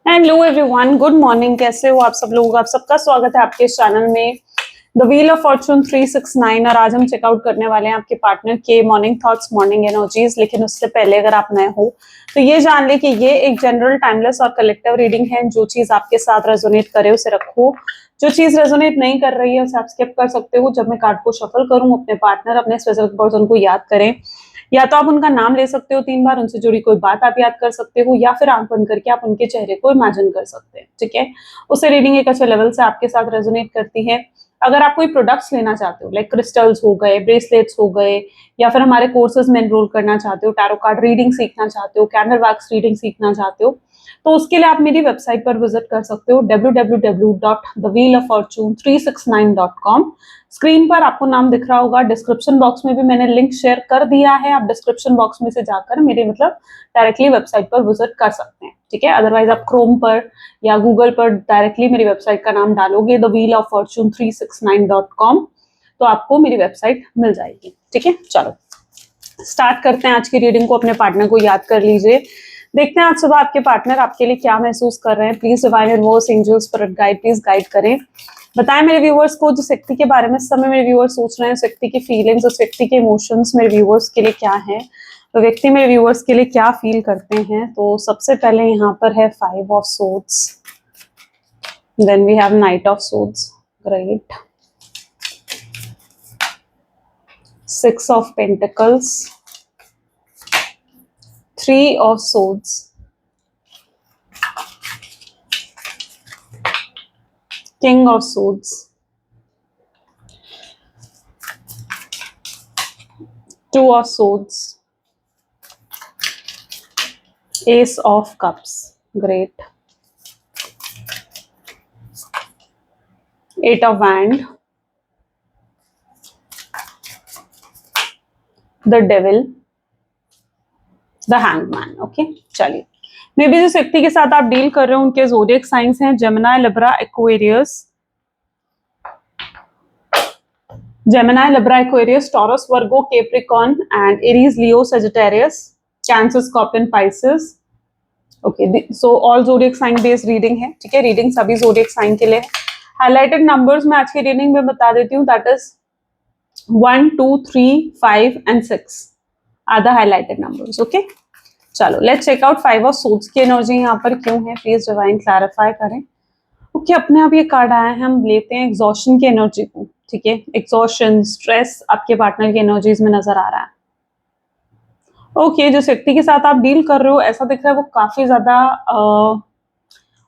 Hello everyone, good morning. कैसे हो आप सब लोग? आप सबका स्वागत है आपके इस चैनल में द व्हील ऑफ फॉर्चून 369। और आज हम चेकआउट करने वाले हैं आपके पार्टनर के मॉर्निंग थॉट्स, मॉर्निंग एनर्जीज। लेकिन उससे पहले अगर आप नए हो तो ये जान ले कि ये एक जनरल, टाइमलेस और कलेक्टिव रीडिंग है। जो चीज आपके साथ रेजोनेट करे उसे रखो, जो चीज रेजोनेट नहीं कर रही है उसे आप स्किप कर सकते हो। जब मैं कार्ड को शफल करूं, अपने पार्टनर, अपने स्पेसिफिक पर्सन को याद करें। या तो आप उनका नाम ले सकते हो 3 बार, उनसे जुड़ी कोई बात आप याद कर सकते हो, या फिर आंख बंद करके आप उनके चेहरे को इमेजिन कर सकते हैं। ठीक है, उससे रीडिंग एक अच्छे लेवल से आपके साथ रेजोनेट करती है। अगर आप कोई प्रोडक्ट्स लेना चाहते हो, लाइक क्रिस्टल्स हो गए, ब्रेसलेट्स हो गए, या फिर हमारे कोर्सेज में एनरोल करना चाहते हो, टैरो कार्ड रीडिंग सीखना चाहते हो, कैंडल वैक्स रीडिंग सीखना चाहते हो, तो उसके लिए आप मेरी वेबसाइट पर विजिट कर सकते हो www.thewheeloffortune369.com। स्क्रीन पर आपको नाम दिख रहा होगा, डिस्क्रिप्शन बॉक्स में भी मैंने लिंक शेयर कर दिया है। आप डिस्क्रिप्शन बॉक्स में से जाकर मेरे डायरेक्टली वेबसाइट पर विजिट कर सकते हैं। ठीक है, अदरवाइज आप क्रोम पर या गूगल पर डायरेक्टली मेरी वेबसाइट का नाम डालोगे thewheeloffortune369.com तो आपको मेरी वेबसाइट मिल जाएगी। ठीक है, चलो स्टार्ट करते हैं आज की रीडिंग को। अपने पार्टनर को याद कर लीजिए। देखते हैं आज सुबह आपके पार्टनर आपके लिए क्या महसूस कर रहे हैं। Please divine universe, angels, spirit guide, please guide करें। बताएं मेरे व्यूअर्स को, जिस व्यक्ति के बारे में इस समय मेरे व्यूअर्स सोच रहे हैं, उस व्यक्ति की फीलिंग्स, उस व्यक्ति के इमोशंस मेरे व्यूअर्स के लिए क्या है, तो व्यक्ति मेरे व्यूअर्स के लिए क्या फील करते हैं। तो सबसे पहले यहाँ पर है 5 of swords, then we have knight of swords, great, 6 of pentacles, 3 of swords, king of swords, 2 of swords, ace of cups, great, 8 of wand, the devil, the hangman. Okay, चलिए मे बी जिस व्यक्ति के साथ आप deal कर रहे हो उनके ज़ोडिएक साइंस हैं Gemini, Libra, Aquarius, Gemini, Libra, Aquarius, Taurus, Virgo, Capricorn and Aries, Leo, Sagittarius, Cancer, Scorpion, Pisces. Okay, so all zodiac sign based reading है। ठीक है, रीडिंग सभी ज़ोडिएक साइन के लिए। हाईलाइटेड नंबर्स मैं आज की रीडिंग में बता देती हूँ, that is 1, 2, 3, 5 and 6 are the highlighted numbers. Okay, चलो let's check out 5 of swords की एनर्जी यहाँ पर क्यों है। प्लीज डिवाइन क्लैरिफाई करें। ओके, अपने आप ये कार्ड आया है, हम लेते हैं एग्जॉशन की एनर्जी को। ठीक है, एग्जॉशन, स्ट्रेस आपके पार्टनर की एनर्जीज में नजर आ रहा है। ओके, जिस व्यक्ति के साथ आप डील कर रहे हो ऐसा दिख रहा है वो काफी ज्यादा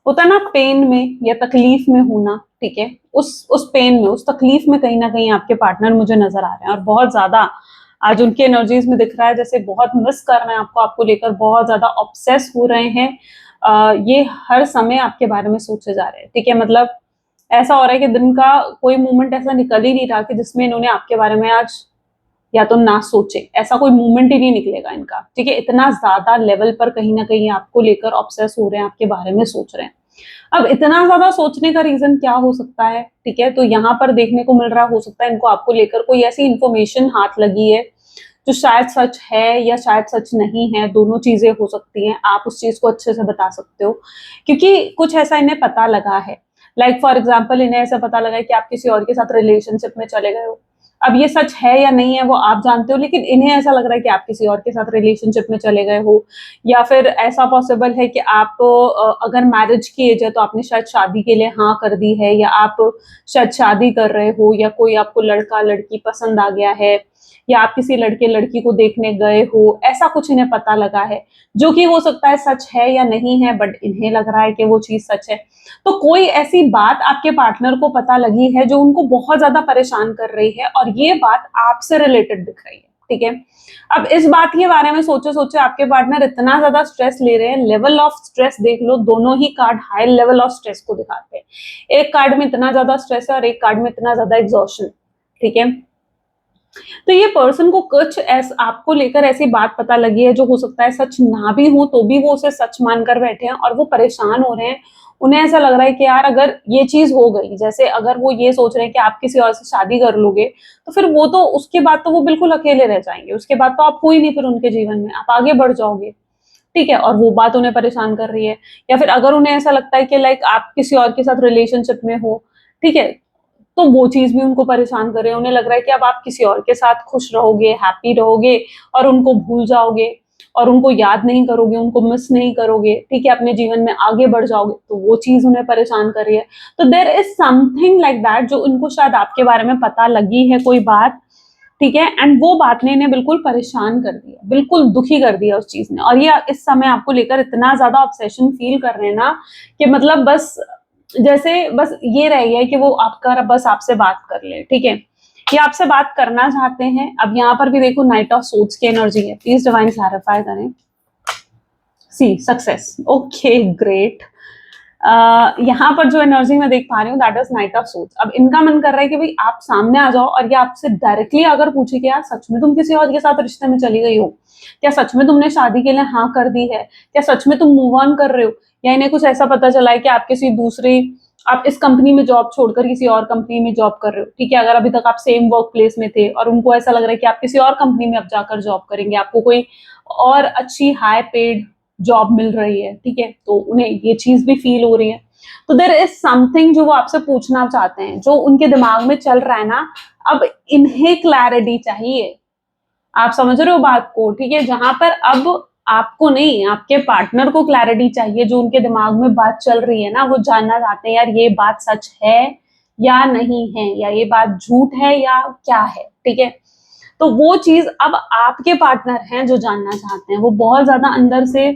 होता है ना पेन में या तकलीफ में होना। ठीक है, उस पेन में, उस तकलीफ में कहीं ना कहीं आपके पार्टनर मुझे नजर आ रहे हैं, और बहुत ज्यादा आज उनकी एनर्जीज में दिख रहा है जैसे बहुत मिस कर रहे हैं आपको, आपको लेकर बहुत ज्यादा ऑब्सेस हो रहे हैं। ये हर समय आपके बारे में सोचे जा रहे हैं। ठीक है, मतलब ऐसा हो रहा है कि दिन का कोई मोमेंट ऐसा निकल ही नहीं रहा कि जिसमें इन्होंने आपके बारे में आज या तो ना सोचे, ऐसा कोई मूवमेंट ही नहीं निकलेगा इनका। ठीक है, इतना ज्यादा लेवल पर कहीं ना कहीं आपको लेकर ऑब्सेस हो रहे हैं, आपके बारे में सोच रहे हैं। अब इतना ज्यादा सोचने का रीजन क्या हो सकता है? ठीक है, तो यहाँ पर देखने को मिल रहा हो सकता है इनको आपको लेकर कोई ऐसी इंफॉर्मेशन हाथ लगी है जो शायद सच है या शायद सच नहीं है, दोनों चीजें हो सकती हैं। आप उस चीज को अच्छे से बता सकते हो क्योंकि कुछ ऐसा इन्हें पता लगा है। लाइक फॉर एग्जाम्पल, इन्हें ऐसा पता लगा है कि आप किसी और के साथ रिलेशनशिप में चले गए हो। अब ये सच है या नहीं है वो आप जानते हो, लेकिन इन्हें ऐसा लग रहा है कि आप किसी और के साथ रिलेशनशिप में चले गए हो। या फिर ऐसा पॉसिबल है कि आप अगर मैरिज की एज है तो आपने शायद शादी के लिए हाँ कर दी है, या आप शायद शादी कर रहे हो, या कोई आपको लड़का लड़की पसंद आ गया है, या आप किसी लड़के लड़की को देखने गए हो। ऐसा कुछ इन्हें पता लगा है जो कि हो सकता है सच है या नहीं है, बट इन्हें लग रहा है कि वो चीज सच है। तो कोई ऐसी बात आपके पार्टनर को पता लगी है जो उनको बहुत ज्यादा परेशान कर रही है, और ये बात आपसे रिलेटेड दिख रही है। ठीक है, अब इस बात के बारे में सोचे सोचे आपके पार्टनर इतना ज्यादा स्ट्रेस ले रहे हैं। लेवल ऑफ स्ट्रेस देख लो, दोनों ही card high level of stress को दिखाते हैं। एक कार्ड में इतना ज्यादा स्ट्रेस है और एक कार्ड में इतना ज्यादा एग्जॉशन। ठीक है, तो ये पर्सन को कुछ आपको लेकर ऐसी बात पता लगी है जो हो सकता है सच ना भी हो, तो भी वो उसे सच मानकर बैठे हैं और वो परेशान हो रहे हैं। उन्हें ऐसा लग रहा है कि यार अगर ये चीज हो गई, जैसे अगर वो ये सोच रहे हैं कि आप किसी और से शादी कर लोगे, तो फिर वो तो उसके बाद तो वो बिल्कुल अकेले रह जाएंगे। उसके बाद तो आप हो ही नहीं फिर उनके जीवन में, आप आगे बढ़ जाओगे। ठीक है, और वो बात उन्हें परेशान कर रही है। या फिर अगर उन्हें ऐसा लगता है कि लाइक आप किसी और के साथ रिलेशनशिप में हो, ठीक है, तो वो चीज़ भी उनको परेशान कर रही है। उन्हें लग रहा है कि अब आप किसी और के साथ खुश रहोगे, हैप्पी रहोगे और उनको भूल जाओगे और उनको याद नहीं करोगे, उनको मिस नहीं करोगे, ठीक है, अपने जीवन में आगे बढ़ जाओगे, तो वो चीज़ उन्हें परेशान कर रही है। तो there is something like that जो उनको शायद आपके बारे में पता लगी है कोई बात, ठीक है, एंड वो बात ने इन्हें बिल्कुल परेशान कर दिया, बिल्कुल दुखी कर दिया उस चीज़ ने, और ये इस समय आपको लेकर इतना ज़्यादा ऑब्सेशन फील कर रहे हैं ना कि मतलब बस जैसे बस ये रह गया है कि वो आपका बस आपसे बात कर ले, ठीक है? ये आपसे बात करना चाहते हैं। अब यहाँ पर भी देखो नाइट ऑफ सोर्ड्स की एनर्जी है। प्लीज डिवाइन क्लैरिफाई करें। सी सक्सेस, ओके ग्रेट। यहाँ पर जो एनर्जी मैं देख पा रही हूँ that is night of swords. अब इनका मन कर रहा है कि भाई आप सामने आ जाओ और ये आपसे डायरेक्टली अगर पूछे कि यार सच में तुम किसी और के साथ रिश्ते में चली गई हो, क्या सच में तुमने शादी के लिए हाँ कर दी है, क्या सच में तुम मूव ऑन कर रहे हो, या इन्हें कुछ ऐसा पता चला है कि आप किसी दूसरी, आप इस कंपनी में जॉब छोड़कर किसी और कंपनी में जॉब कर रहे हो, ठीक है, अगर अभी तक आप सेम वर्क प्लेस में थे और उनको ऐसा लग रहा है कि आप किसी और कंपनी में अब जाकर जॉब करेंगे, आपको कोई और अच्छी हाई पेड जॉब मिल रही है, ठीक है, तो उन्हें ये चीज भी फील हो रही है। तो देयर इज समथिंग जो वो आपसे पूछना चाहते हैं, जो उनके दिमाग में चल रहा है ना, अब इन्हें क्लैरिटी चाहिए। आप समझ रहे हो बात को, ठीक है, जहां पर अब आपको नहीं, आपके पार्टनर को क्लैरिटी चाहिए। जो उनके दिमाग में बात चल रही है ना, वो जानना चाहते हैं यार ये बात सच है या नहीं है, या ये बात झूठ है या क्या है, ठीक है। तो वो चीज अब आपके पार्टनर हैं जो जानना चाहते हैं। वो बहुत ज्यादा अंदर से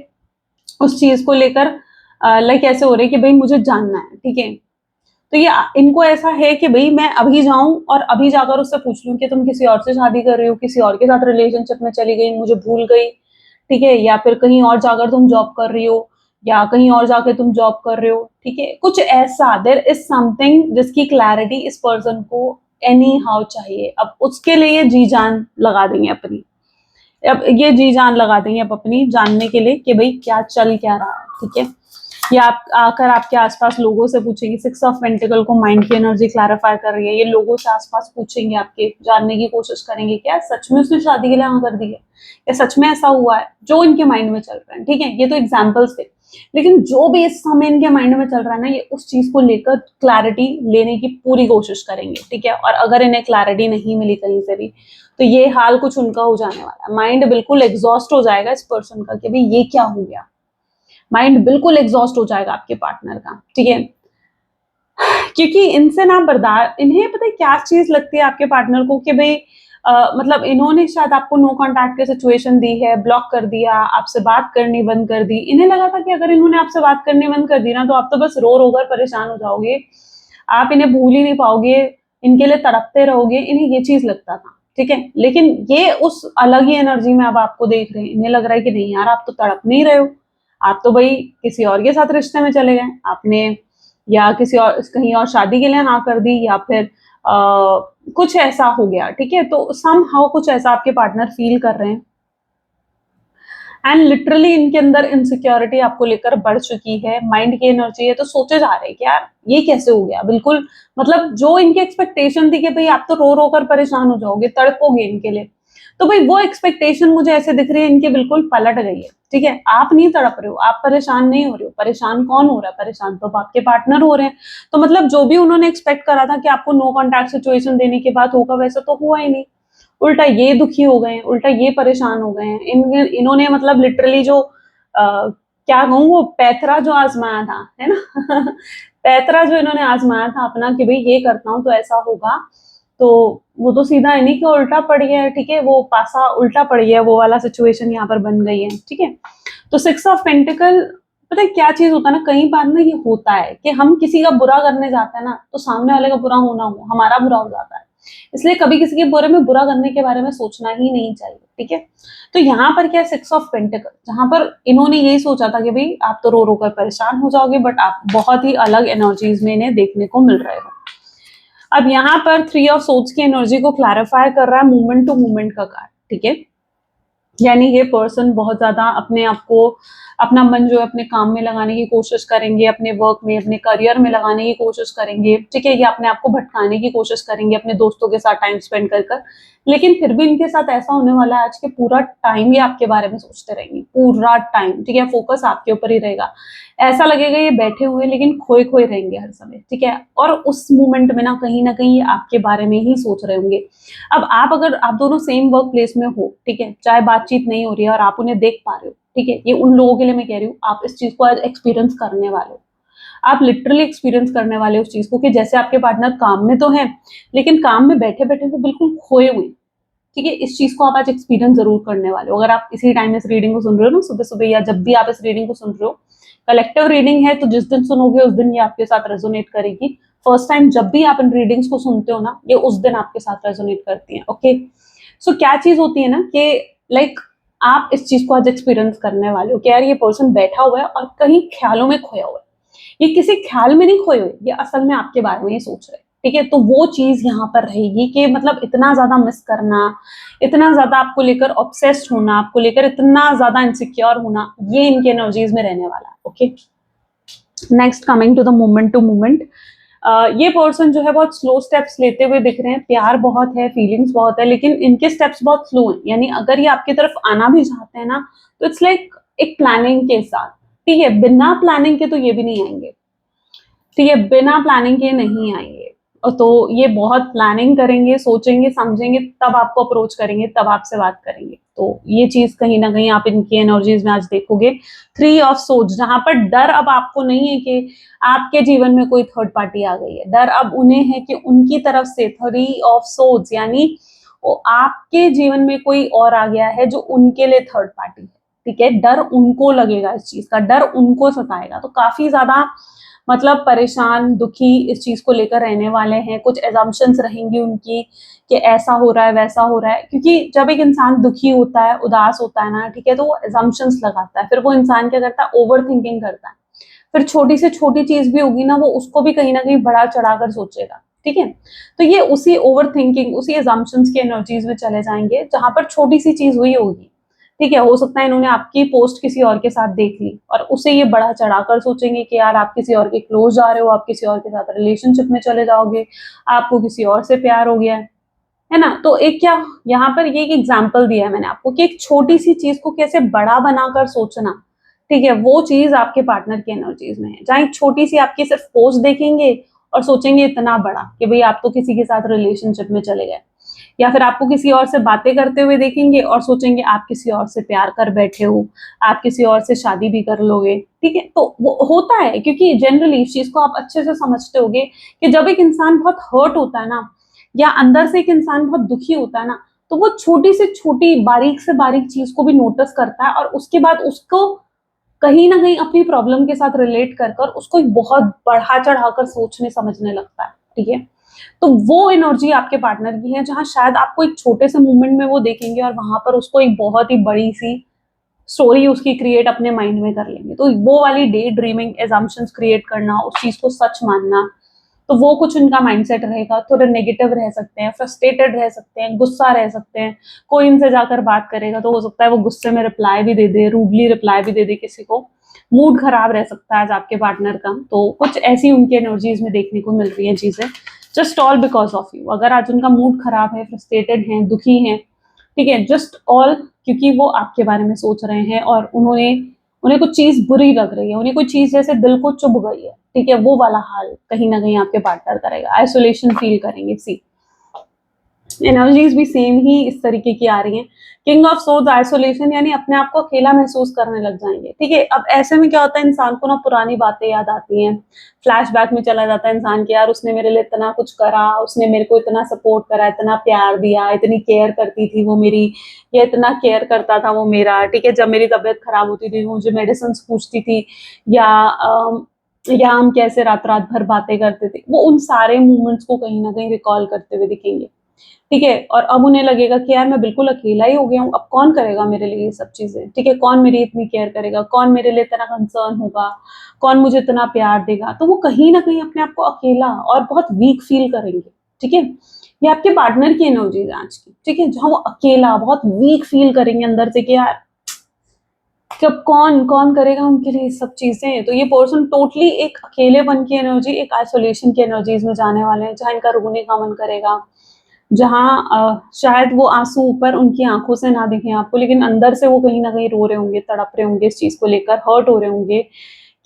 उस चीज को लेकर लाइक ऐसे हो रहे कि भाई मुझे जानना है, ठीक है। तो ये इनको ऐसा है कि भाई मैं अभी जाऊं और अभी जाकर उससे पूछ लूं कि तुम किसी और से शादी कर रही हो, किसी और के साथ रिलेशनशिप में चली गई, मुझे भूल गई, ठीक है, या फिर कहीं और जाकर तुम जॉब कर रही हो, या कहीं और जाकर तुम जॉब कर रहे हो, ठीक है, कुछ ऐसा। देयर इज समथिंग जिसकी क्लैरिटी इस पर्सन को एनी हाउ चाहिए। अब उसके लिए जी जान लगा देंगे अपनी, अब ये जी जान लगा देंगे अब अपनी जानने के लिए कि भाई क्या चल क्या रहा है, ठीक है। या आप आकर आपके आसपास लोगों से पूछेंगे। 6 ऑफ पेंटिकल को माइंड की एनर्जी क्लैरिफाई कर रही है। ये लोगों से आसपास पूछेंगे, आपके जानने की कोशिश करेंगे क्या सच में उसने शादी के लिए हाँ कर दी है, या सच में ऐसा हुआ है, जो इनके माइंड में चल रहा है, ठीक है। ये तो एग्जाम्पल्स थे, लेकिन जो भी इस समय इनके माइंड में चल रहा है ना, ये उस चीज को लेकर क्लैरिटी लेने की पूरी कोशिश करेंगे, ठीक है। और अगर इन्हें क्लैरिटी नहीं मिली कहीं से भी, तो ये हाल कुछ उनका हो जाने वाला है। माइंड बिल्कुल एग्जॉस्ट हो जाएगा इस पर्सन का कि भाई ये क्या हो गया। माइंड बिल्कुल एग्जॉस्ट हो जाएगा आपके पार्टनर का, ठीक है। क्योंकि इनसे ना बर्दाश्त, इन्हें पता है क्या चीज लगती है आपके पार्टनर को कि भाई मतलब इन्होंने शायद आपको नो कांटेक्ट की सिचुएशन दी है, ब्लॉक कर दिया, आपसे बात करनी बंद कर दी। इन्हें लगा था कि अगर इन्होंने आपसे बात करनी बंद कर दी ना, तो आप तो बस रो रो कर परेशान हो जाओगे, आप इन्हें भूल ही नहीं पाओगे, इनके लिए तड़पते रहोगे। इन्हें ये चीज लगता था, ठीक है। लेकिन ये उस अलग ही एनर्जी में अब आपको देख रहे हैं। इन्हें लग रहा है कि नहीं यार, आप तो तड़प नहीं रहे हो, आप तो भाई किसी और के साथ रिश्ते में चले गए आपने, या किसी और कहीं और शादी के लिए हाँ कर दी, या फिर कुछ ऐसा हो गया, ठीक है। तो सम हाउ कुछ ऐसा आपके पार्टनर फील कर रहे हैं, एंड लिटरली इनके अंदर इनसिक्योरिटी आपको लेकर बढ़ चुकी है। माइंड की एनर्जी है, तो सोचे जा रहे हैं कि यार ये कैसे हो गया। बिल्कुल मतलब जो इनकी एक्सपेक्टेशन थी कि भाई आप तो रो रो कर परेशान हो जाओगे, तड़पोगे इनके लिए, तो भाई वो एक्सपेक्टेशन मुझे ऐसे दिख रही है इनके बिल्कुल पलट गई है, ठीक है। आप नहीं तड़प रहे हो, आप परेशान नहीं हो रहे हो। परेशान कौन हो रहा है? परेशान तो आपके पार्टनर हो रहे हैं। तो मतलब जो भी उन्होंने एक्सपेक्ट करा था कि आपको नो कॉन्टैक्ट सिचुएशन देने के बाद होगा, वैसा तो हुआ ही नहीं। उल्टा ये दुखी हो गए हैं, उल्टा ये परेशान हो गए हैं। इन्होंने मतलब लिटरली जो क्या कहूँ, वो पैथरा जो आजमाया था, है ना पैथरा जो इन्होंने आजमाया था अपना कि भाई ये करता हूँ तो ऐसा होगा, तो वो तो सीधा इन्हीं के उल्टा पड़ गया है, ठीक है। वो पासा उल्टा पड़ गया, वो वाला सिचुएशन यहाँ पर बन गई है, ठीक है। तो 6 ऑफ पेंटिकल, पता है क्या चीज होता है ना, कई बार ना ये होता है कि हम किसी का बुरा करने जाते हैं ना, तो सामने वाले का बुरा होना हो, हमारा बुरा हो जाता है। इसलिए कभी किसी के बुरे में बुरा करने के बारे में सोचना ही नहीं चाहिए, ठीक है। तो यहाँ पर क्या है, 6 ऑफ पेंटिकल, जहां पर इन्होंने यही सोचा था कि भाई आप तो रो रो कर परेशान हो जाओगे, बट आप बहुत ही अलग एनर्जीज में इन्हें देखने को मिल रहे हो। अब यहाँ पर 3 ऑफ सोर्ड्स की एनर्जी को क्लैरिफाई कर रहा है मूवमेंट टू मूवमेंट का कार्ड, ठीक है। यानी ये पर्सन बहुत ज्यादा अपने आप को अपना मन जो है अपने काम में लगाने की कोशिश करेंगे, अपने वर्क में, अपने करियर में लगाने की कोशिश करेंगे, ठीक है, या अपने आप को भटकाने की कोशिश करेंगे अपने दोस्तों के साथ टाइम स्पेंड कर। लेकिन फिर भी इनके साथ ऐसा होने वाला है आज के पूरा टाइम ये आपके बारे में सोचते रहेंगे, पूरा टाइम, ठीक है, फोकस आपके ऊपर ही रहेगा। ऐसा लगेगा ये बैठे हुए लेकिन खोए खोए रहेंगे हर समय, ठीक है, और उस मोमेंट में ना कहीं ये आपके बारे में ही सोच रहे होंगे। अब अगर आप दोनों सेम वर्क प्लेस में हो, ठीक है, चाहे बातचीत नहीं हो रही है और आप उन्हें देख पा रहे हो, ठीक है, ये उन लोगों के लिए मैं कह रही हूँ, आप इस चीज को आज एक्सपीरियंस करने वाले हो। आप लिटरली एक्सपीरियंस करने वाले हो उस चीज को कि जैसे आपके पार्टनर काम में तो है, लेकिन काम में बैठे बैठे वो बिल्कुल खोए हुए, ठीक है, इस चीज को आप आज एक्सपीरियंस जरूर करने वाले हो। अगर आप इसी टाइम इस रीडिंग को सुन रहे हो ना, सुबह सुबह या जब भी आप इस रीडिंग को सुन रहे हो, कलेक्टिव रीडिंग है तो जिस दिन सुनोगे उस दिन ये आपके साथ रेजोनेट करेगी। फर्स्ट टाइम जब भी आप इन रीडिंग्स को सुनते हो ना, ये उस दिन आपके साथ रेजोनेट करती है। ओके, सो क्या चीज होती है ना कि लाइक आप इस चीज को आज एक्सपीरियंस करने वाले हो कि यार ये पर्सन बैठा हुआ है और कहीं ख्यालों में खोया हुआ है। ये किसी ख्याल में नहीं खोए हुए, ये असल में आपके बारे में ही सोच रहे हैं, ठीक है। तो वो चीज यहाँ पर रहेगी कि मतलब इतना ज्यादा मिस करना, इतना ज्यादा आपको लेकर ऑब्सेस्ड होना, आपको लेकर इतना ज्यादा इनसिक्योर होना, ये इनके एनर्जीज में रहने वाला है। Okay, next coming to the moment to moment, ये पर्सन जो है बहुत स्लो स्टेप्स लेते हुए दिख रहे हैं। प्यार बहुत है, फीलिंग्स बहुत है, लेकिन इनके स्टेप्स बहुत स्लो हैं। यानी अगर ये आपकी तरफ आना भी चाहते हैं ना, तो इट्स लाइक एक प्लानिंग के साथ, ठीक है, बिना प्लानिंग के तो ये भी नहीं आएंगे, ठीक है, बिना प्लानिंग के नहीं आएंगे। और तो ये बहुत प्लानिंग करेंगे, सोचेंगे, समझेंगे, तब आपको अप्रोच करेंगे, तब आपसे बात करेंगे। तो ये चीज कहीं ना कहीं आप इनकी एनर्जीज में आज देखोगे। 3 ऑफ सोर्ड्स, जहां पर डर अब आपको नहीं है कि आपके जीवन में कोई थर्ड पार्टी आ गई है, डर अब उन्हें है कि उनकी तरफ से 3 ऑफ सोर्ड्स यानी वो आपके जीवन में कोई और आ गया है जो उनके लिए थर्ड पार्टी है, ठीक है। डर उनको लगेगा, इस चीज का डर उनको सताएगा, तो काफी ज्यादा मतलब परेशान, दुखी इस चीज को लेकर रहने वाले हैं। कुछ एजम्पशंस रहेंगी उनकी कि ऐसा हो रहा है, वैसा हो रहा है, क्योंकि जब एक इंसान दुखी होता है, उदास होता है ना, ठीक है, तो वो एजम्पशंस लगाता है। फिर वो इंसान क्या करता है, ओवर थिंकिंग करता है। फिर छोटी से छोटी चीज भी होगी ना, वो उसको भी कहीं ना कहीं बढ़ा चढ़ाकर सोचेगा, ठीक है। तो ये उसी ओवर थिंकिंग, उसी एजम्पशंस की एनर्जीज में चले जाएंगे, जहां पर छोटी सी चीज हुई होगी, ठीक है, हो सकता है इन्होंने आपकी पोस्ट किसी और के साथ देख ली और उसे ये बढ़ा चढ़ाकर सोचेंगे कि यार आप किसी और के क्लोज जा रहे हो, आप किसी और के साथ रिलेशनशिप में चले जाओगे, आपको किसी और से प्यार हो गया है ना। तो एक क्या यहाँ पर ये एक एग्जाम्पल दिया है मैंने आपको कि एक छोटी सी चीज को कैसे बड़ा बनाकर सोचना, ठीक है, वो चीज आपके पार्टनर की एनर्जीज में है। जहां एक छोटी सी आपकी सिर्फ पोस्ट देखेंगे और सोचेंगे इतना बड़ा कि भाई आप तो किसी के साथ रिलेशनशिप में चले गए, या फिर आपको किसी और से बातें करते हुए देखेंगे और सोचेंगे आप किसी और से प्यार कर बैठे हो, आप किसी और से शादी भी कर लोगे, ठीक है। तो वो होता है क्योंकि जनरली इस चीज को आप अच्छे से समझते होगे कि जब एक इंसान बहुत हर्ट होता है ना, या अंदर से एक इंसान बहुत दुखी होता है ना, तो वो छोटी से छोटी, बारीक से बारीक चीज को भी नोटिस करता है और उसके बाद उसको कहीं ना कहीं अपनी प्रॉब्लम के साथ रिलेट कर कर उसको एक बहुत बढ़ा चढ़ाकर सोचने समझने लगता है, ठीक है। तो वो एनर्जी आपके पार्टनर की है, जहां शायद आपको एक छोटे से मूवमेंट में वो देखेंगे और वहां पर उसको एक बहुत ही बड़ी सी स्टोरी उसकी क्रिएट अपने माइंड में कर लेंगे। तो वो वाली डे ड्रीमिंग, एजम्पशंस क्रिएट करना, उस चीज को सच मानना, तो वो कुछ उनका माइंडसेट रहेगा। थोड़े नेगेटिव रह सकते हैं, फ्रस्ट्रेटेड रह सकते हैं, गुस्सा रह सकते हैं। कोई इनसे जाकर बात करेगा तो हो सकता है वो गुस्से में रिप्लाई भी दे दे, रूडली रिप्लाई भी दे दे किसी को। मूड खराब रह सकता है आज आपके पार्टनर का। तो कुछ ऐसी उनकी एनर्जीज में देखने को मिल रही है चीजें, just all because of you. अगर आज उनका मूड खराब है, फ्रस्ट्रेटेड है, दुखी है, ठीक है, जस्ट ऑल क्योंकि वो आपके बारे में सोच रहे हैं और उन्हें कुछ चीज बुरी लग रही है, उन्हें कोई चीज जैसे दिल को चुभ गई है, ठीक है, वो वाला हाल कहीं ना कहीं आपके पार्टनर करेगा। आइसोलेशन फील करेंगे। सी एनर्जीज भी सेम ही इस तरीके की आ रही हैं। किंग ऑफ सोर्ड्स, आइसोलेशन, यानी अपने आप को अकेला महसूस करने लग जाएंगे, ठीक है। अब ऐसे में क्या होता है, इंसान को ना पुरानी बातें याद आती हैं, फ्लैशबैक में चला जाता है इंसान के, यार उसने मेरे लिए इतना कुछ करा, उसने मेरे को इतना सपोर्ट करा, इतना प्यार दिया, इतनी केयर करती थी वो मेरी, या इतना केयर करता था वो मेरा, ठीक है। जब मेरी तबीयत खराब होती थी मुझे मेडिसिन पूछती थी, या हम कैसे रात रात भर बातें करते थे, वो उन सारे मोमेंट्स को कहीं ना कहीं रिकॉल करते हुए दिखेंगे, ठीक है। और अब उन्हें लगेगा कि यार मैं बिल्कुल अकेला ही हो गया हूँ, अब कौन करेगा मेरे लिए ये सब चीजें, ठीक है, कौन मेरी इतनी केयर करेगा, कौन मेरे लिए इतना कंसर्न होगा, कौन मुझे इतना प्यार देगा। तो वो कहीं ना कहीं अपने आप को अकेला और बहुत वीक फील करेंगे, ठीक है। ये आपके पार्टनर की एनर्जी है आज की, ठीक है, जहां वो अकेला बहुत वीक फील करेंगे अंदर से कि यार कि अब कौन कौन करेगा उनके लिए सब चीजें। तो ये पर्सन टोटली एक अकेलेपन की एनर्जी, एक आइसोलेशन की एनर्जीज में जाने वाले हैं, जहाँ इनका रोने का मन करेगा, जहाँ शायद वो आंसू ऊपर उनकी आंखों से ना दिखे आपको, लेकिन अंदर से वो कहीं ना कहीं रो रहे होंगे, तड़प रहे होंगे इस चीज को लेकर, हर्ट हो रहे होंगे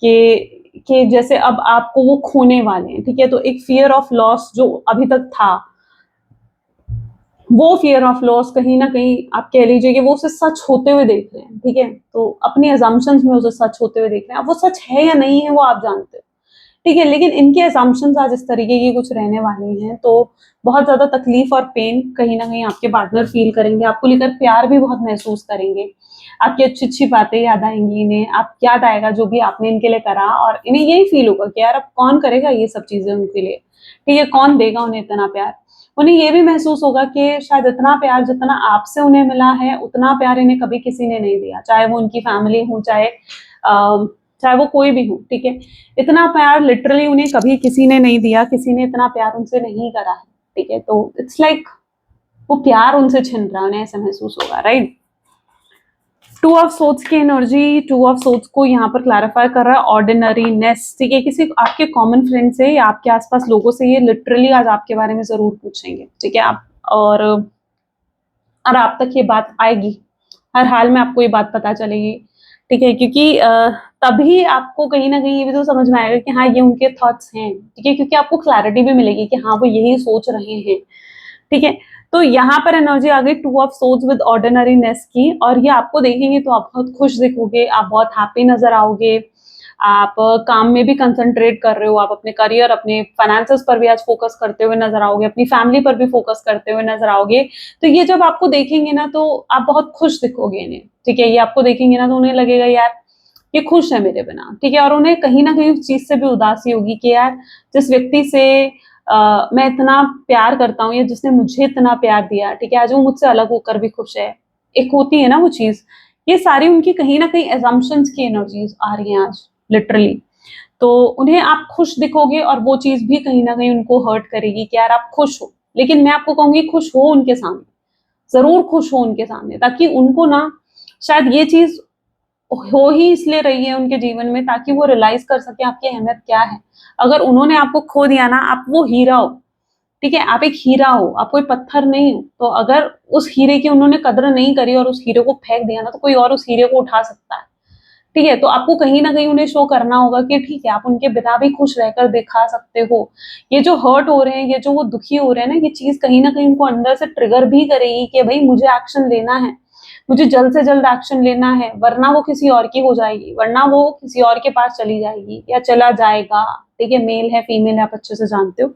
कि जैसे अब आपको वो खोने वाले हैं। ठीक है, तो एक फियर ऑफ लॉस जो अभी तक था, वो फियर ऑफ लॉस कहीं ना कहीं आप कह लीजिए कि वो उसे सच होते हुए देख रहे हैं। ठीक है, तो अपनी अजम्पशंस में उसे सच होते हुए देख रहे हैं। अब वो सच है या नहीं है वो आप जानते हो। ठीक है, लेकिन इनके असम्पशंस आज इस तरीके की कुछ रहने वाली हैं, तो बहुत ज्यादा तकलीफ और पेन कहीं ना कहीं आपके पार्टनर फील करेंगे, आपको लेकर प्यार भी बहुत महसूस करेंगे, आपकी अच्छी अच्छी बातें याद आएंगी इन्हें, आप याद आएगा जो भी आपने इनके लिए करा, और इन्हें यही फील होगा कि यार अब कौन करेगा ये सब चीजें उनके लिए। ठीक है, कौन देगा उन्हें इतना प्यार। उन्हें ये भी महसूस होगा कि शायद इतना प्यार जितना आपसे उन्हें मिला है, उतना प्यार इन्हें कभी किसी ने नहीं दिया, चाहे वो उनकी फैमिली हो, चाहे वो कोई भी हो। ठीक है, इतना प्यार लिटरली उन्हें कभी किसी ने नहीं दिया, किसी ने इतना प्यार उनसे नहीं करा है। ठीक है, तो इट्स लाइक वो प्यार उनसे छिन रहा है, उन्हें ऐसा महसूस होगा, राइट। टू ऑफ सोर्ड्स की एनर्जी, टू ऑफ सोर्ड्स को यहाँ पर क्लैरिफाई कर रहा है ऑर्डिनरीनेस। ठीक है, किसी आपके कॉमन फ्रेंड से या आपके आसपास लोगों से ये लिटरली आज आपके बारे में जरूर पूछेंगे। ठीक है, आप और आप तक ये बात आएगी, हर हाल में आपको ये बात पता चलेगी। ठीक है, क्योंकि तभी आपको कहीं ना कहीं ये भी तो समझ में आएगा कि हाँ ये उनके थॉट्स हैं। ठीक है, क्योंकि आपको क्लैरिटी भी मिलेगी कि हाँ वो यही सोच रहे हैं। ठीक है, तो यहाँ पर एनर्जी आ गई two of swords with ordinariness की, और ये आपको देखेंगे तो आप बहुत खुश दिखोगे, आप बहुत हैप्पी नजर आओगे, आप काम में भी कंसंट्रेट कर रहे हो, आप अपने करियर, अपने फाइनेंसेस पर भी आज फोकस करते हुए नजर आओगे, अपनी फैमिली पर भी फोकस करते हुए नजर आओगे। तो ये जब आपको देखेंगे ना तो आप बहुत खुश दिखोगे इन्हें। ठीक है, ये आपको देखेंगे ना तो उन्हें लगेगा यार ये खुश है मेरे बिना। ठीक है, और उन्हें कहीं ना कहीं उस चीज से भी उदासी होगी कि यार जिस व्यक्ति से मैं इतना प्यार करता हूँ या जिसने मुझे इतना प्यार दिया, ठीक है, आज वो मुझसे अलग होकर भी खुश है। एक होती है ना वो चीज, ये सारी उनकी कहीं ना कहीं एजम्पशंस की एनर्जीज आ रही हैं आज लिटरली। तो उन्हें आप खुश दिखोगे और वो चीज भी कहीं ना कहीं उनको हर्ट करेगी कि यार आप खुश हो, लेकिन मैं आपको कहूंगी खुश हो उनके सामने, जरूर खुश हो उनके सामने, ताकि उनको ना शायद ये चीज हो ही इसलिए रही है उनके जीवन में ताकि वो रियलाइज कर सके आपकी अहमियत क्या है। अगर उन्होंने आपको खो दिया ना, आप वो हीरा हो। ठीक है, आप एक हीरा हो, आप कोई पत्थर नहीं हो। तो अगर उस हीरे की उन्होंने कदर नहीं करी और उस हीरे को फेंक दिया ना, तो कोई और उस हीरे को उठा सकता है। ठीक है, तो आपको कहीं ना कहीं उन्हें शो करना होगा कि ठीक है आप उनके बिना भी खुश रहकर दिखा सकते हो। ये जो हर्ट हो रहे हैं, ये जो वो दुखी हो रहे हैं ना, ये चीज कहीं ना कहीं उनको अंदर से ट्रिगर भी करेगी कि भाई मुझे एक्शन लेना है, मुझे जल्द से जल्द एक्शन लेना है, वरना वो किसी और की हो जाएगी, वरना वो किसी और के पास चली जाएगी या चला जाएगा। ठीक है, मेल है फीमेल है आप अच्छे से जानते हो।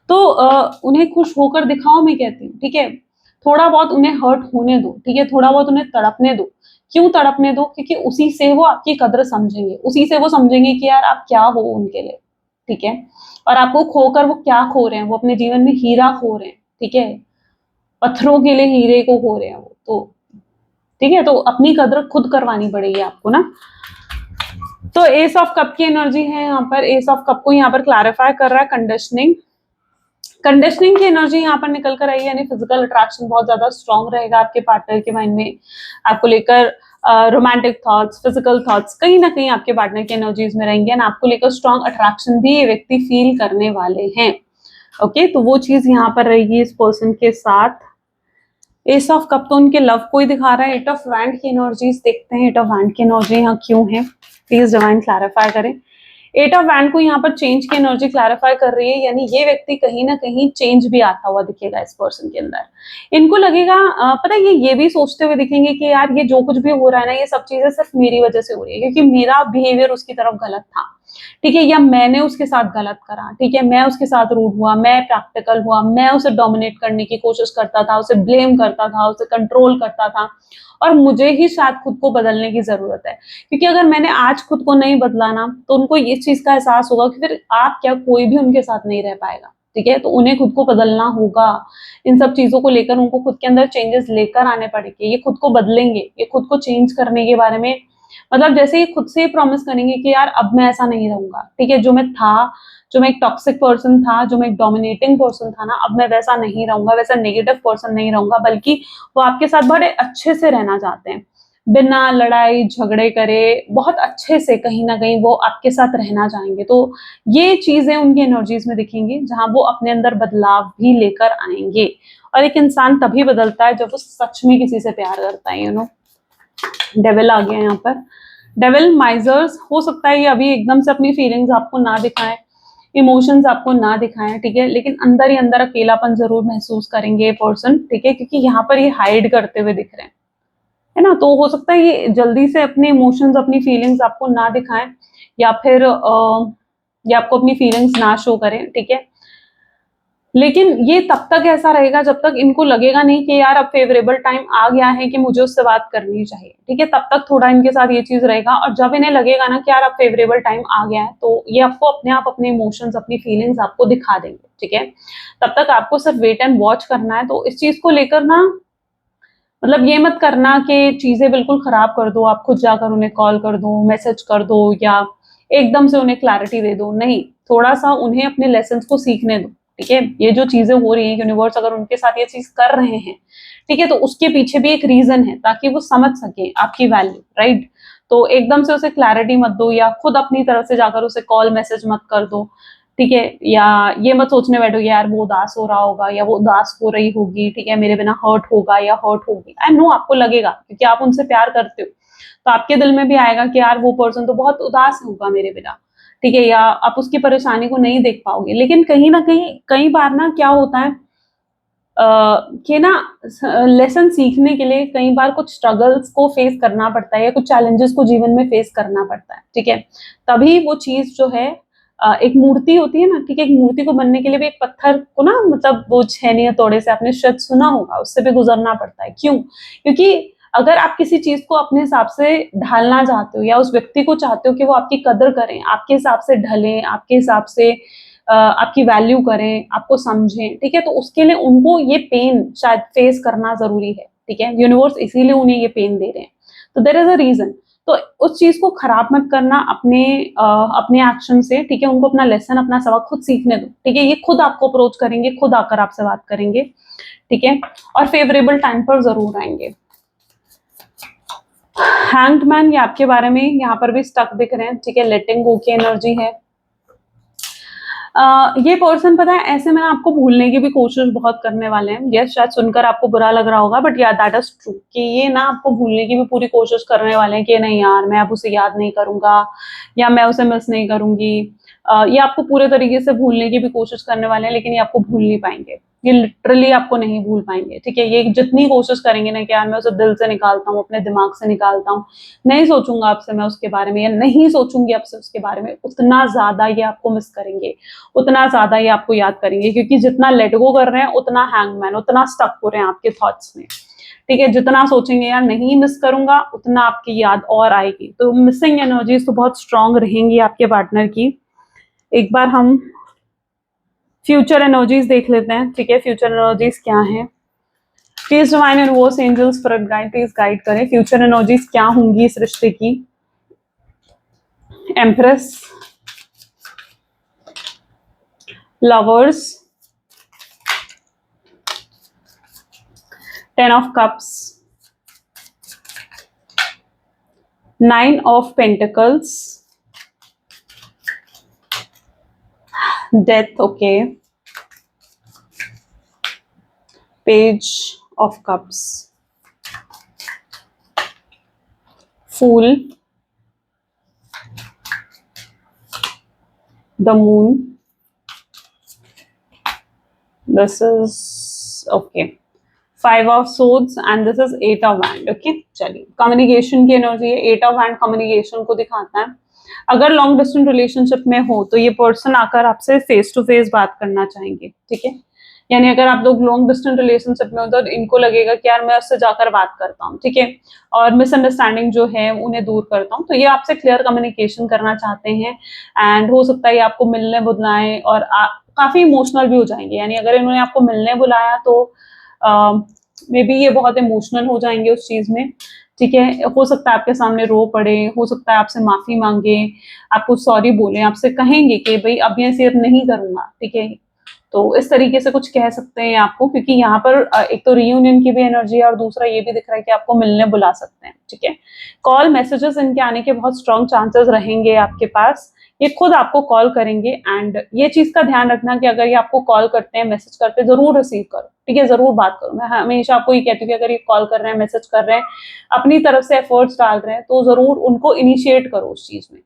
तो उन्हें खुश होकर दिखाओ मैं कहती हूँ। ठीक है, थोड़ा बहुत उन्हें हर्ट होने दो। ठीक है, थोड़ा बहुत उन्हें तड़पने दो। क्यों तड़पने दो? क्योंकि उसी से वो आपकी कदर समझेंगे, उसी से वो समझेंगे कि यार आप क्या हो उनके लिए। ठीक है, और आपको खोकर वो क्या खो रहे हैं, वो अपने जीवन में हीरा खो रहे हैं। ठीक है, पत्थरों के लिए हीरे को खो रहे हैं वो। तो ठीक है, तो अपनी कदर खुद करवानी पड़ेगी आपको ना। तो एस ऑफ कप की एनर्जी है यहाँ पर, एस ऑफ कप को यहाँ पर क्लैरिफाई कर रहा है कंडीशनिंग। कंडीशनिंग की एनर्जी यहाँ पर निकल कर आई है, यानी फिजिकल अट्रैक्शन बहुत ज्यादा स्ट्रॉन्ग रहेगा आपके पार्टनर के माइंड में, आपको लेकर रोमांटिक थॉट्स, फिजिकल थॉट्स कहीं ना कहीं आपके पार्टनर की एनर्जीज में रहेंगे, एंड आपको लेकर स्ट्रॉन्ग अट्रैक्शन भी ये व्यक्ति फील करने वाले हैं। ओके, तो वो चीज यहाँ पर रहेगी इस पर्सन के साथ। एस ऑफ कप तो उनके लव को ही दिखा रहा है। एट ऑफ वैंड की एनर्जीज देखते हैं, एट ऑफ वैंड की एनर्जी यहाँ क्यों है, प्लीज डिवाइन क्लैरिफाई करें। एट ऑफ वैंड को यहाँ पर चेंज की एनर्जी क्लैरिफाई कर रही है, यानी ये व्यक्ति कहीं ना कहीं चेंज भी आता हुआ दिखेगा इस पर्सन के अंदर। इनको लगेगा पता है ये भी सोचते हुए दिखेंगे कि यार ये जो कुछ भी हो रहा है ना, ये सब चीजें सिर्फ मेरी वजह से हो रही है, क्योंकि मेरा बिहेवियर उसकी तरफ गलत था। ठीक है, या मैंने उसके साथ गलत करा। ठीक है, मैं उसके साथ रूड हुआ, मैं प्रैक्टिकल हुआ, मैं उसे डोमिनेट करने की कोशिश करता था, उसे ब्लेम करता था, उसे कंट्रोल करता था, और मुझे ही शायद खुद को बदलने की जरूरत है। क्योंकि अगर मैंने आज खुद को नहीं बदला ना, तो उनको इस चीज का एहसास होगा कि फिर आप क्या कोई भी उनके साथ नहीं रह पाएगा। ठीक है, तो उन्हें खुद को बदलना होगा। इन सब चीजों को लेकर उनको खुद के अंदर चेंजेस लेकर आने पड़ेंगे, ये खुद को बदलेंगे, ये खुद को चेंज करने के बारे में, मतलब जैसे ये खुद से प्रॉमिस करेंगे कि यार अब मैं ऐसा नहीं रहूंगा। ठीक है, जो मैं था, जो मैं एक टॉक्सिक पर्सन था, जो मैं एक डोमिनेटिंग पर्सन था ना, अब मैं वैसा नहीं रहूंगा, वैसा नेगेटिव पर्सन नहीं रहूंगा, बल्कि वो आपके साथ बड़े अच्छे से रहना चाहते हैं। बिना लड़ाई झगड़े करे बहुत अच्छे से कहीं ना कहीं वो आपके साथ रहना चाहेंगे। तो ये चीजें उनकी एनर्जीज में दिखेंगी, जहां वो अपने अंदर बदलाव भी लेकर आएंगे। और एक इंसान तभी बदलता है जब वो सच में किसी से प्यार करता है, डेविल आ गया यहाँ पर। डेविल माइजर्स, हो सकता है ये अभी एकदम से अपनी फीलिंग्स आपको ना दिखाएं, इमोशंस आपको ना दिखाएं, ठीक है, लेकिन अंदर ही अंदर अकेलापन जरूर महसूस करेंगे ये पर्सन, ठीक है, क्योंकि यहाँ पर ये हाइड करते हुए दिख रहे हैं, है ना। तो हो सकता है ये जल्दी से अपने इमोशंस, अपनी फीलिंग्स आपको ना दिखाएं, या फिर ये आपको अपनी फीलिंग्स ना शो करें, ठीक है। लेकिन ये तब तक ऐसा रहेगा जब तक इनको लगेगा नहीं कि यार अब फेवरेबल टाइम आ गया है कि मुझे उससे बात करनी चाहिए, ठीक है, तब तक थोड़ा इनके साथ ये चीज रहेगा। और जब इन्हें लगेगा ना कि यार अब फेवरेबल टाइम आ गया है, तो ये आपको अपने आप अपने इमोशंस, अपनी फीलिंग्स आपको दिखा देंगे, ठीक है। तब तक आपको सिर्फ वेट एंड वॉच करना है। तो इस चीज को लेकर ना, मतलब ये मत करना कि चीजें बिल्कुल खराब कर दो, आप खुद जाकर उन्हें कॉल कर दो, मैसेज कर दो, या एकदम से उन्हें क्लैरिटी दे दो, नहीं, थोड़ा सा उन्हें अपने लेसन को सीखने दो, ठीक है। ये जो चीजें हो रही है, यूनिवर्स अगर उनके साथ ये चीज कर रहे हैं, ठीक है, तो उसके पीछे भी एक रीजन है, ताकि वो समझ सके आपकी वैल्यू, राइट। तो एकदम से उसे क्लैरिटी मत दो, या खुद अपनी तरफ से जाकर उसे कॉल मैसेज मत कर दो, ठीक है। या ये मत सोचने बैठो यार वो उदास हो रहा होगा या वो उदास हो रही होगी, ठीक है, मेरे बिना हर्ट होगा या हर्ट होगी। आई नो आपको लगेगा, क्योंकि आप उनसे प्यार करते हो, तो आपके दिल में भी आएगा कि यार वो पर्सन तो बहुत उदास होगा मेरे बिना, ठीक है, या आप उसकी परेशानी को नहीं देख पाओगे। लेकिन कहीं ना कहीं कई बार ना क्या होता है कि ना, लेसन सीखने के लिए कई बार कुछ स्ट्रगल्स को फेस करना पड़ता है, या कुछ चैलेंजेस को जीवन में फेस करना पड़ता है, ठीक है। तभी वो चीज जो है, एक मूर्ति होती है ना, ठीक है, एक मूर्ति को बनने के लिए भी एक पत्थर को ना, मतलब वो छेनी हथौड़े से, आपने शायद सुना होगा, उससे भी गुजरना पड़ता है। क्यों? क्योंकि अगर आप किसी चीज को अपने हिसाब से ढालना चाहते हो, या उस व्यक्ति को चाहते हो कि वो आपकी कदर करें, आपके हिसाब से ढलें, आपके हिसाब से आपकी वैल्यू करें, आपको समझें, ठीक है, तो उसके लिए उनको ये पेन शायद फेस करना जरूरी है, ठीक है। यूनिवर्स इसीलिए उन्हें ये पेन दे रहे हैं, तो देयर इज अ रीजन। तो उस चीज को खराब मत करना अपने एक्शन से, ठीक है। उनको अपना लेसन, अपना सबक खुद सीखने दो, ठीक है। ये खुद आपको अप्रोच करेंगे, खुद आकर आपसे बात करेंगे, ठीक है, और फेवरेबल टाइम पर जरूर आएंगे। हैंग्ड मैन, ये आपके बारे में यहाँ पर भी स्टक दिख रहे हैं, ठीक है, लेटिंग गो की एनर्जी है। ये पर्सन, पता है, ऐसे में ना आपको भूलने की भी कोशिश बहुत करने वाले हैं। यस, शायद सुनकर आपको बुरा लग रहा होगा, बट या दैट इज ट्रू कि ये ना आपको भूलने की भी पूरी कोशिश करने वाले हैं कि नहीं यार मैं अब उसे याद नहीं करूंगा, या मैं उसे मिस नहीं करूंगी। ये आपको पूरे तरीके से भूलने की भी कोशिश करने वाले हैं, लेकिन ये आपको भूल नहीं पाएंगे, ये लिटरली आपको नहीं भूल पाएंगे, ठीक है। ये जितनी कोशिश करेंगे ना कि यार मैं उसे दिल से निकालता हूँ, अपने दिमाग से निकालता हूँ, नहीं सोचूंगा आपसे मैं उसके बारे में, या नहीं सोचूंगी आपसे उसके बारे में, उतना ज्यादा ये आपको मिस करेंगे, उतना ज्यादा ये आपको याद करेंगे। क्योंकि जितना लेट गो कर रहे हैं, उतना हैंगमैन, उतना स्टक हो रहे हैं आपके थॉट्स में, ठीक है। जितना सोचेंगे यार नहीं मिस करूंगा, उतना आपकी याद और आएगी। तो मिसिंग एनर्जीज तो बहुत स्ट्रांग रहेंगी आपके पार्टनर की। एक बार हम फ्यूचर एनर्जीज देख लेते हैं, ठीक है, फ्यूचर एनर्जीज क्या है। Please divine universe, angels, spirit guide, please guide करें फ्यूचर एनर्जीज क्या होंगी इस रिश्ते की। Empress, lovers, 10 of cups, 9 of pentacles, death, okay, page of cups, fool, the moon, this is okay, 5 of swords and this is 8 of hand, okay। चलिए, communication की energy है, 8 of hand communication को दिखाता है। अगर लॉन्ग डिस्टेंस रिलेशनशिप में हो तो ये पर्सन आकर आपसे फेस टू फेस बात करना चाहेंगे, ठीक है। यानी अगर आप लोग लॉन्ग डिस्टेंस रिलेशनशिप में हो तो इनको लगेगा कि यार मैं उससे जाकर बात करता हूँ, ठीक है, और मिसअंडरस्टैंडिंग जो है उन्हें दूर करता हूँ। तो ये आपसे क्लियर कम्युनिकेशन करना चाहते हैं, एंड हो सकता है आपको मिलने बुलाएं, और काफी इमोशनल भी हो जाएंगे। यानी अगर इन्होंने आपको मिलने बुलाया तो मे बी ये बहुत इमोशनल हो जाएंगे उस चीज में, ठीक है। हो सकता है आपके सामने रो पड़े, हो सकता है आपसे माफी मांगे, आपको सॉरी बोले, आपसे कहेंगे कि भाई अब ये ऐसे नहीं करूंगा, ठीक है। तो इस तरीके से कुछ कह सकते हैं आपको, क्योंकि यहाँ पर एक तो रीयूनियन की भी एनर्जी है और दूसरा ये भी दिख रहा है कि आपको मिलने बुला सकते हैं, ठीक है। कॉल मैसेजेस इनके आने के बहुत स्ट्रॉन्ग चांसेस रहेंगे आपके पास, ये खुद आपको कॉल करेंगे। एंड ये चीज का ध्यान रखना कि अगर ये आपको कॉल करते हैं, मैसेज करते हैं, जरूर रिसीव करो, ठीक है, जरूर बात करो। मैं हमेशा आपको ये कहती हूँ कि अगर ये कॉल कर रहे हैं, मैसेज कर रहे हैं, अपनी तरफ से एफर्ट्स डाल रहे हैं, तो जरूर उनको इनिशिएट करो उस चीज में,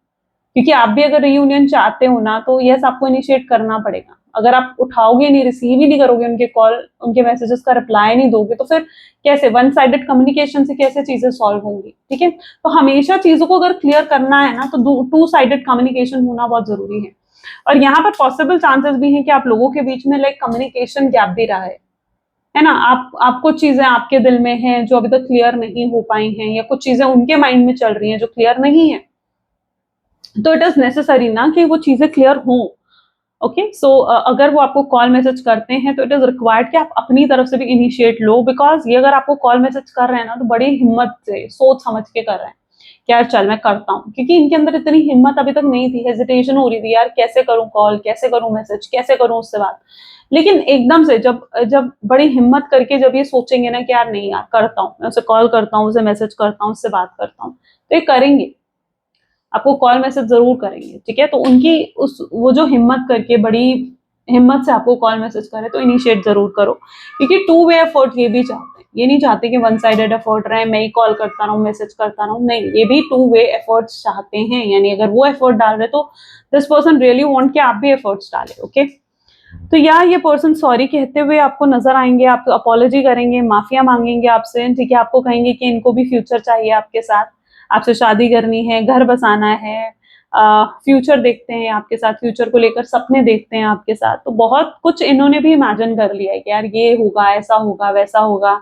क्योंकि आप भी अगर रियूनियन चाहते हो ना, तो यस आपको इनिशिएट करना पड़ेगा। अगर आप उठाओगे नहीं, रिसीव ही नहीं करोगे उनके कॉल, उनके मैसेजेस का रिप्लाई नहीं दोगे, तो फिर कैसे वन साइडेड कम्युनिकेशन से कैसे चीजें सॉल्व होंगी, ठीक है। तो हमेशा चीजों को अगर क्लियर करना है ना, तो टू साइडेड कम्युनिकेशन होना बहुत जरूरी है। और यहाँ पर पॉसिबल चांसेस भी हैं कि आप लोगों के बीच में लाइक कम्युनिकेशन गैप भी रहा है ना। आप कुछ चीजें आपके दिल में हैं जो अभी तक क्लियर नहीं हो पाई हैं, या कुछ चीजें उनके माइंड में चल रही हैं जो क्लियर नहीं है, तो इट इज नेसेसरी ना कि वो चीजें क्लियर हों। ओके, सो अगर वो आपको कॉल मैसेज करते हैं, तो इट इज रिक्वायर्ड कि आप अपनी तरफ से भी इनिशिएट लो, बिकॉज ये अगर आपको कॉल मैसेज कर रहे हैं ना, तो बड़ी हिम्मत से सोच समझ के कर रहे हैं कि यार चल मैं करता हूँ, क्योंकि इनके अंदर इतनी हिम्मत अभी तक नहीं थी, हेजिटेशन हो रही थी यार, कैसे करूँ कॉल, कैसे करूँ मैसेज, कैसे करूँ उससे बात। लेकिन एकदम से जब जब बड़ी हिम्मत करके जब ये सोचेंगे ना कि यार नहीं यार करता हूँ, मैं उसे कॉल करता हूँ, उसे मैसेज करता हूँ, उससे बात करता हूँ, तो ये करेंगे, आपको कॉल मैसेज जरूर करेंगे, ठीक है। तो उनकी वो जो हिम्मत करके बड़ी हिम्मत से आपको कॉल मैसेज करे, तो इनिशिएट जरूर करो, क्योंकि टू वे एफर्ट ये भी चाहते हैं, ये नहीं चाहते कि वन साइडेड एफर्ट रहे, मैं ही कॉल करता रहूं, मैसेज करता रहूं, नहीं, ये भी टू वे एफर्ट्स चाहते हैं। यानी अगर वो एफर्ट डाल रहे, तो दिस पर्सन रियली वांट कि आप भी एफर्ट्स डालें, ओके। तो यार ये पर्सन सॉरी कहते हुए आपको नजर आएंगे, आपको अपॉलॉजी करेंगे, माफिया मांगेंगे आपसे, ठीक है, आपको कहेंगे कि इनको भी फ्यूचर चाहिए आपके साथ, आपसे शादी करनी है, घर बसाना है, फ्यूचर देखते हैं आपके साथ, फ्यूचर को लेकर सपने देखते हैं आपके साथ। तो बहुत कुछ इन्होंने भी इमेजिन कर लिया है कि यार ये होगा, ऐसा होगा, वैसा होगा।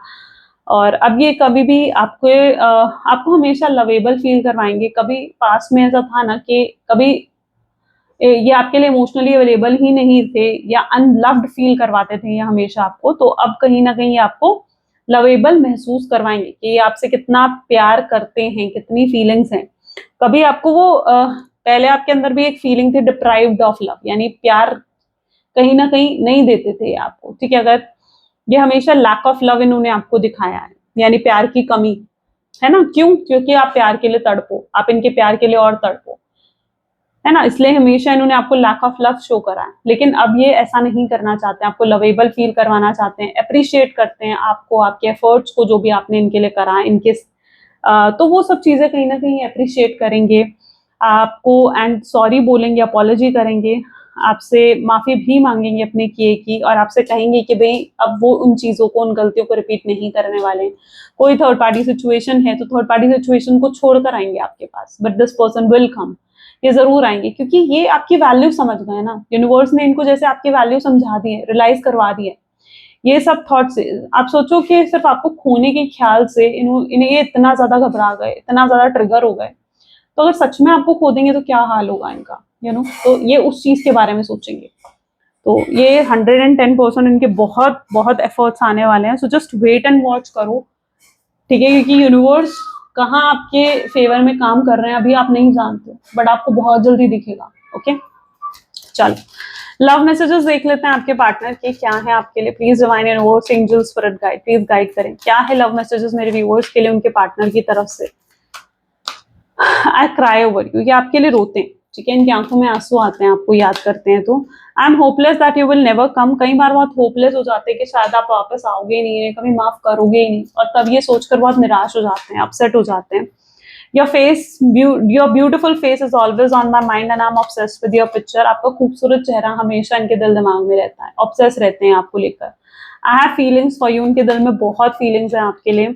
और अब ये कभी भी आपको हमेशा लवेबल फील करवाएंगे। कभी पास में ऐसा था ना कि कभी ये आपके लिए इमोशनली अवेलेबल ही नहीं थे, या अनलव्ड फील करवाते थे ये हमेशा आपको, तो अब कहीं ना कहीं आपको लवेबल महसूस करवाएंगे कि ये आपसे कितना प्यार करते हैं, कितनी फीलिंग्स हैं। कभी आपको वो पहले आपके अंदर भी एक फीलिंग थी डिप्राइव्ड ऑफ लव, यानी प्यार कहीं ना कहीं नहीं देते थे ये आपको, ठीक है। अगर ये हमेशा लैक ऑफ लव इन्होंने आपको दिखाया है, यानी प्यार की कमी है ना। क्यों? क्योंकि आप प्यार के लिए तड़पो, आप इनके प्यार के लिए और तड़पो, है ना, इसलिए हमेशा इन्होंने आपको लैक ऑफ लव शो करा है। लेकिन अब ये ऐसा नहीं करना चाहते हैं, आपको लवेबल फील करवाना चाहते हैं, अप्रिशिएट करते हैं आपको, आपके एफर्ट्स को जो भी आपने इनके लिए करा, इनके तो वो सब चीजें कहीं ना कहीं अप्रिशिएट करेंगे आपको, एंड सॉरी बोलेंगे, अपॉलॉजी करेंगे, आपसे माफी भी मांगेंगे अपने किए की, और आपसे कहेंगे कि भाई अब वो उन चीजों को, उन गलतियों को रिपीट नहीं करने वाले हैं। कोई थर्ड पार्टी सिचुएशन है, तो थर्ड पार्टी सिचुएशन को छोड़कर आएंगे आपके पास, but this person will come, ये जरूर आएंगे, क्योंकि ये आपकी वैल्यू समझ गए ना। यूनिवर्स ने इनको जैसे आपकी वैल्यू समझा दी है, रियलाइज करवा दी है। ये सब थॉट से आप सोचो कि सिर्फ आपको खोने के ख्याल से इन्हें ये इतना ज्यादा घबरा गए, इतना ज्यादा ट्रिगर हो गए, तो अगर सच में आपको खो देंगे तो क्या हाल होगा इनका, तो ये उस चीज के बारे में सोचेंगे। तो ये 110% इनके बहुत बहुत एफर्ट्स आने वाले हैं। So just wait and watch करो, ठीक है, क्योंकि यूनिवर्स कहाँ आपके फेवर में काम कर रहे हैं अभी आप नहीं जानते, बट आपको बहुत जल्दी दिखेगा, ओके। चलो लव मैसेजेस देख लेते हैं आपके पार्टनर के, क्या है आपके लिए। Please divine universe, angels, spirit guide, please guide करें, क्या है लव मैसेजेस मेरे व्यूअर्स के लिए उनके पार्टनर की तरफ से। आई क्राई ओवर यू, ये आपके लिए रोते हैं, ठीक है, इनकी आंखों में आंसू आते हैं आपको याद करते हैं तो। I am hopeless that you will never come, कई बार बहुत होपलेस हो जाते हैं कि शायद आप वापस आओगे नहीं, कभी माफ करोगे ही नहीं, और तब ये सोचकर बहुत निराश हो जाते हैं, अपसेट हो जाते हैं। Your face, your beautiful face is always on my mind and I am obsessed with your picture, आपका खूबसूरत चेहरा हमेशा इनके दिल दिमाग में रहता है, ऑब्सेस रहते हैं आपको लेकर। I have feelings for you, उनके दिल में बहुत फीलिंग्स हैं आपके लिए।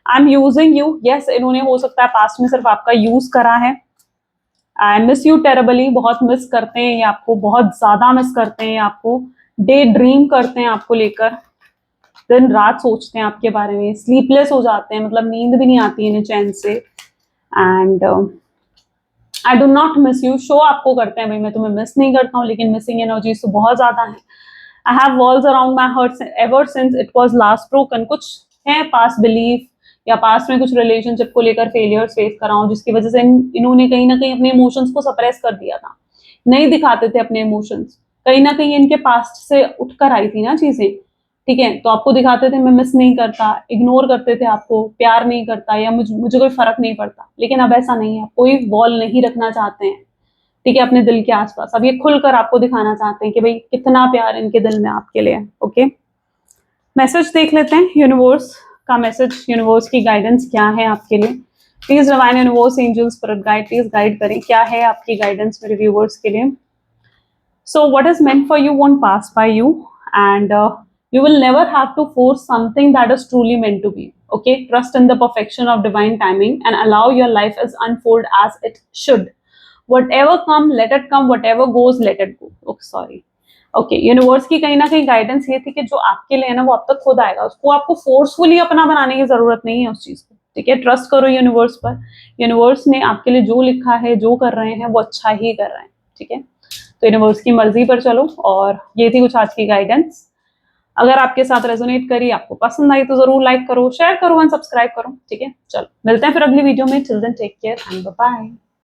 I am using you, yes इन्होंने हो सकता है पास्ट में सिर्फ आपका यूज करा है। आई मिस यू टेरेबली, बहुत मिस करते हैं ये आपको, बहुत ज्यादा मिस करते हैं आपको, डे ड्रीम करते हैं आपको लेकर, दिन रात सोचते हैं आपके बारे में, स्लीपलेस हो जाते हैं, मतलब नींद भी नहीं आती इन्हें चैन से। And I do not miss you, show आपको करते हैं भाई मैं तुम्हें मिस नहीं करता हूँ, लेकिन मिसिंग एनर्जीज तो बहुत ज्यादा है। I have walls around my hurt ever since it was last broken, कुछ है पास्ट बिलीफ या पास्ट में कुछ रिलेशनशिप को लेकर फेलियर्स फेस कर रहा हूँ, जिसकी वजह से इन्होंने कहीं ना कहीं अपने इमोशंस को सप्रेस कर दिया था, नहीं दिखाते थे अपने इमोशंस, कहीं ना कहीं इनके पास्ट से उठकर आई थी ना चीजें, ठीक है। तो आपको दिखाते थे मैं मिस नहीं करता, इग्नोर करते थे आपको, प्यार नहीं करता, या मुझे कोई फर्क नहीं पड़ता। लेकिन अब ऐसा नहीं है, कोई वॉल नहीं रखना चाहते हैं, ठीक है, अपने दिल के आसपास। अब ये खुलकर आपको दिखाना चाहते हैं कि भाई कितना प्यार इनके दिल में आपके लिए है। ओके, मैसेज देख लेते हैं यूनिवर्स का। मैसेज, यूनिवर्स की गाइडेंस क्या है आपके लिए। Please divine universe, angels, spirit guide, please guide करें, क्या है आपकी गाइडेंस मेरे व्यूवर्स के लिए। So what is meant for you won't pass by you, and you will never have to force something that is truly meant to be. Okay, trust in the perfection of divine timing and allow your life as unfold as it should. Whatever come, let it come. Whatever goes, let it go. Oh, sorry. Okay, universe की कहीं ना कहीं guidance ये थी कि जो आपके लिए है ना वो अब तक खुद आएगा, उसको आपको फोर्सफुली अपना बनाने की जरूरत नहीं है उस चीज को, ठीक है। ट्रस्ट करो यूनिवर्स पर, यूनिवर्स ने आपके लिए जो लिखा है, जो कर रहे हैं वो अच्छा ही कर रहे हैं, ठीक है। तो यूनिवर्स की मर्जी पर चलो, और ये थी कुछ आज की गाइडेंस। अगर आपके साथ रेजोनेट करी, आपको पसंद आई, तो जरूर लाइक करो, शेयर करो एंड सब्सक्राइब करो, ठीक है। चलो मिलते हैं फिर अगली वीडियो में। Till then take care and bye bye.